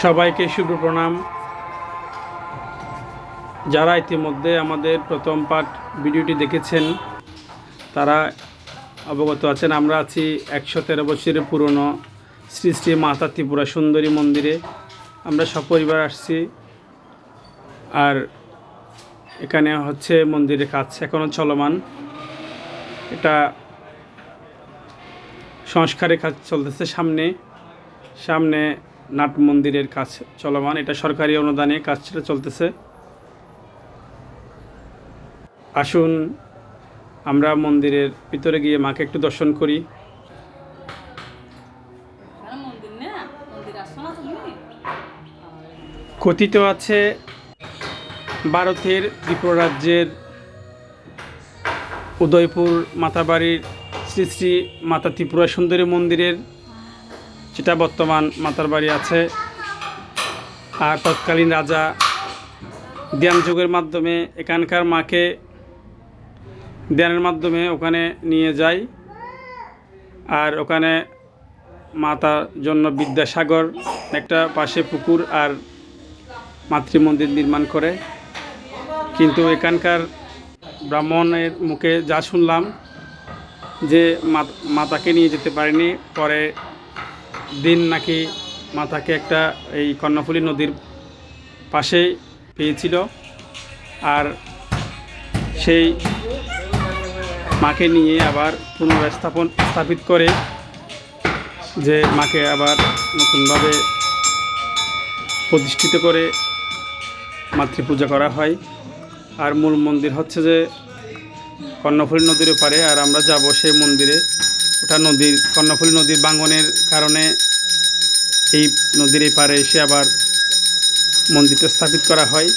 সবাইকে শুভ প্রণাম। যারা ইতিমধ্যে আমাদের প্রথম পার্ট ভিডিওটি দেখেছেন তারা অবগত আছেন। আমরা আছি 113 বছরের পুরনো শ্রী শ্রী মাতা ত্রিপুরা সুন্দরী মন্দিরে। আমরা সপরিবার আসছি। আর এখানে হচ্ছে মন্দিরের কাজ এখনও চলমান। এটা সংস্কারের কাজ চলতেছে। সামনে নাট মন্দিরের কাজ চলমান। এটা সরকারি অনুদানে কাজটা চলতেছে। আসুন আমরা মন্দিরের ভিতরে গিয়ে মাকে একটু দর্শন করি। কথিত আছে ভারতের ত্রিপুরা রাজ্যের উদয়পুর মাতাবাড়ির শ্রী শ্রী মাতা ত্রিপুরা সুন্দরী মন্দিরের, যেটা বর্তমান মাতার বাড়ি আছে, আর তৎকালীন রাজা ধ্যানযোগের মাধ্যমে এখানকার মাকে ধ্যানের মাধ্যমে ওখানে নিয়ে যায়। আর ওখানে মাতার জন্য বিদ্যাসাগর একটা পাশে পুকুর আর মাতৃমন্দির নির্মাণ করে। কিন্তু এখানকার ব্রাহ্মণের মুখে যা শুনলাম যে মাতাকে নিয়ে যেতে পারেনি। পরে দিন নাকি মাতাকে একটা এই কর্ণফুলী নদীর পাশে পেয়েছিল। আর সেই মাকে নিয়ে আবার পুনরায় স্থাপিত করে, যে মাকে আবার নতুনভাবে প্রতিষ্ঠিত করে মাতৃপূজা করা হয়। আর মূল মন্দির হচ্ছে যে কর্ণফুলী নদীর পারে। আর আমরা যাব সেই মন্দিরে। ওটা কর্ণফুলী নদীর ভাঙনের কারণে এই নদীর এই পারে এসে আবার মন্দিরটা স্থাপিত করা হয়।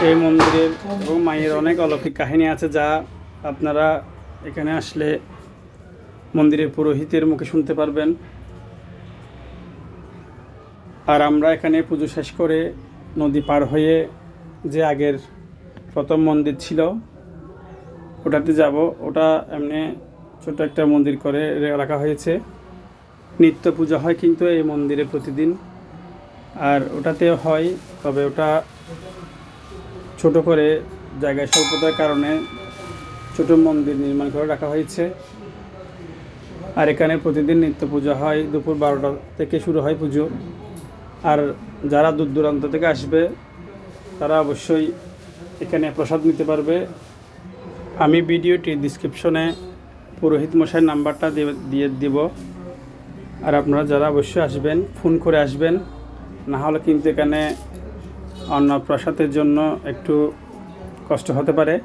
এই মন্দিরের এবং মায়ের অনেক অলৌকিক কাহিনী আছে, যা আপনারা এখানে আসলে মন্দিরের পুরোহিতের মুখে শুনতে পারবেন। আর আমরা এখানে পুজো শেষ করে নদী পার হয়ে যে আগের প্রথম মন্দির ছিল ওটাতে যাব। ওটা এমনি ছোট একটা মন্দির করে রাখা হয়েছে। নিত্য পূজা হয় কিন্তু এই মন্দিরে প্রতিদিন। আর ওটাতেও হয়, তবে ওটা ছোট করে জায়গায় স্বল্পতার কারণে ছোট মন্দির নির্মাণ করে রাখা হয়েছে। আর এখানে প্রতিদিন নিত্য পূজা হয়। দুপুর 12টা থেকে শুরু হয় পুজো। আর যারা দূর দূরান্ত থেকে আসবে তারা অবশ্যই এখানে প্রসাদ নিতে পারবে। আমি ভিডিওটি ডিসক্রিপশনে পুরোহিত মশাইয়ের নাম্বারটা দিয়ে দিব। আর আপনারা যারা অবশ্যই আসবেন ফোন করে আসবেন, না হলে কিন্তু এখানে অন্ন প্রসাদের জন্য একটু কষ্ট হতে পারে।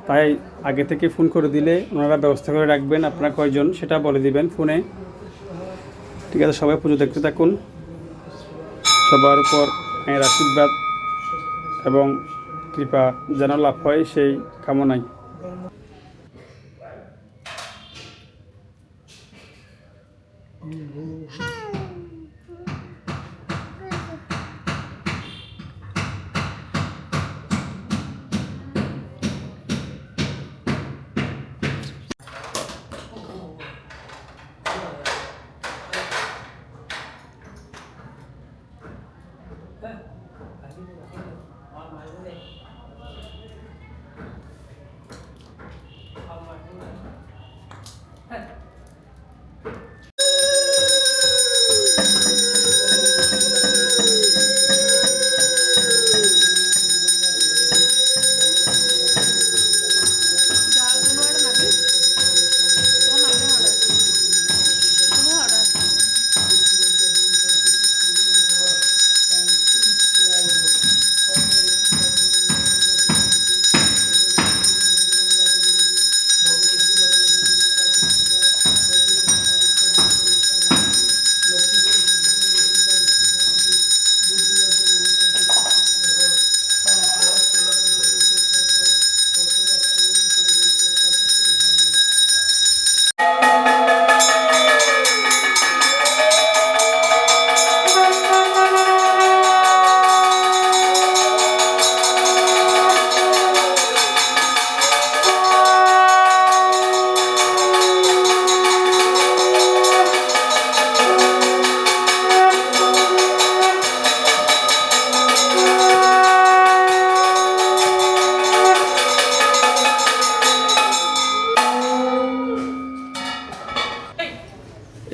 তাই আগে থেকে ফোন করে দিলে ওনারা ব্যবস্থা করে রাখবেন। আপনারা কয়জন সেটা বলে দিবেন ফোনে। ঠিক আছে, সবাই পুজো দেখতে থাকুন। সবার উপর মায়ের আশীর্বাদ এবং কৃপা যেন লাভ হয় সেই কামনায়।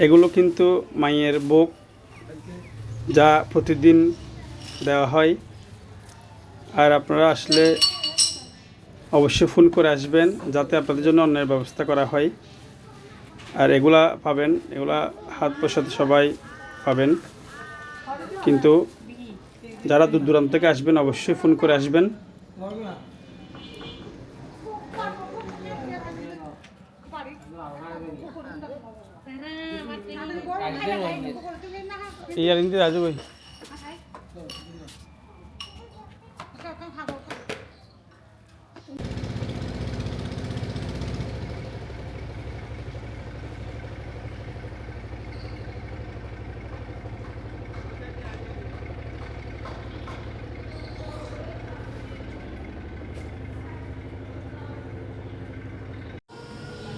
এগুলো কিন্তু মায়ের ভোগ, যা প্রতিদিন দেওয়া হয়। আর আপনারা আসলে অবশ্যই ফোন করে আসবেন, যাতে আপনাদের জন্য অন্যের ব্যবস্থা করা হয়। আর এগুলা পাবেন, এগুলা হাত প্রসাদ সবাই পাবেন। কিন্তু যারা দূর দূরান্ত থেকে আসবেন অবশ্যই ফোন করে আসবেন। রাজু ভাই,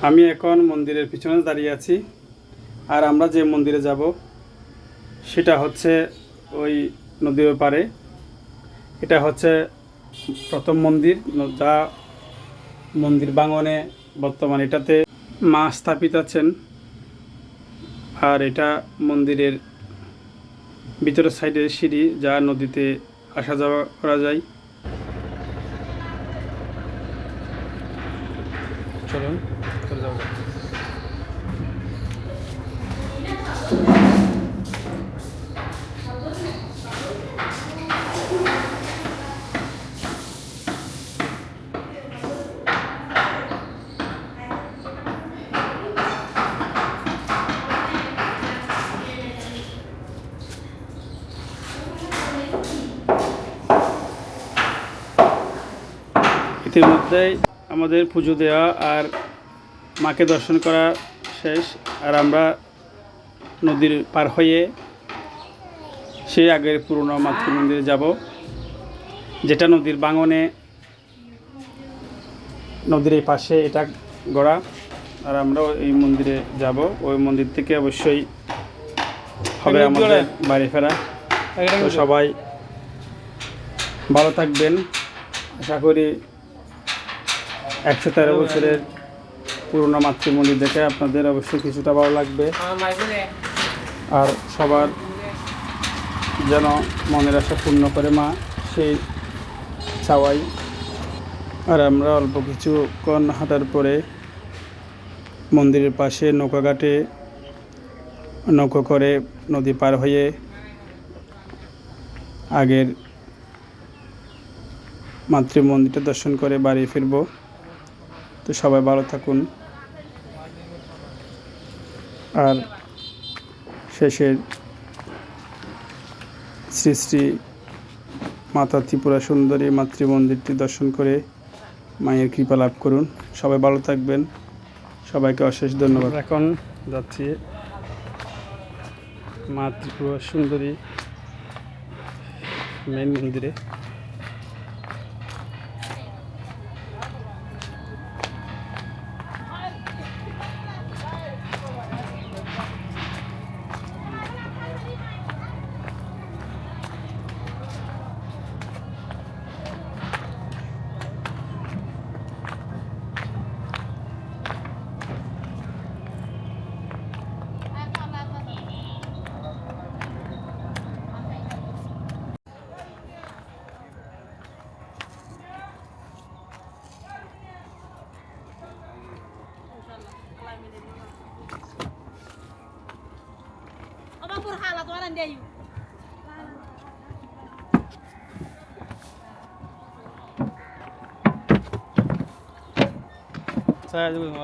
আমি এখন মন্দিরের পিছনে দাঁড়িয়ে আছি। আর আমরা যে মন্দিরে যাব সেটা হচ্ছে ওই নদীর পাড়ে। এটা হচ্ছে প্রথম মন্দির, যা মন্দির বাঙনে বর্তমানে এটাতে মা স্থাপিত আছেন। আর এটা মন্দিরের ভিতরের সাইডে সিঁড়ি, যা নদীতে আসা যাওয়া করা যায়। চলুন চলে যাওয়া যাক। ইতিমধ্যেই আমাদের পুজো দেওয়া আর মাকে দর্শন করা শেষ। আর আমরা নদীর পার হয়ে সেই আগের পুরনো মাতৃ মন্দিরে যাব, যেটা নদীর বাঙনে, নদীর এই পাশে এটা গড়া। আর আমরা এই মন্দিরে যাব। ওই মন্দির থেকে অবশ্যই হবে আমাদের বাড়ি ফেরা। তো সবাই ভালো থাকবেন। আশা করি 113 বছরের পুরনো মাতৃ মন্দির দেখে আপনাদের অবশ্যই কিছুটা ভালো লাগবে। আর সবার যেন মনের আশা পূর্ণ করে মা, সেই চাওয়াই। আর আমরা অল্প কিছুক্ষণ হাঁটার পরে মন্দিরের পাশে নৌকাঘাটে নৌকো করে নদী পার হয়ে আগের মাতৃ মন্দিরটা দর্শন করে বাড়ি ফিরব। তো সবাই ভালো থাকুন। আর শেষের শ্রী শ্রী মাতা ত্রিপুরা সুন্দরী মাতৃ মন্দিরটি দর্শন করে মায়ের কৃপা লাভ করুন। সবাই ভালো থাকবেন। সবাইকে অশেষ ধন্যবাদ। এখন যাচ্ছি মা ত্রিপুরা সুন্দরী মেন মন্দিরে।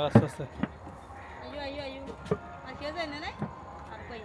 আস্তে আস্তে আর কেউ যায় না আর কই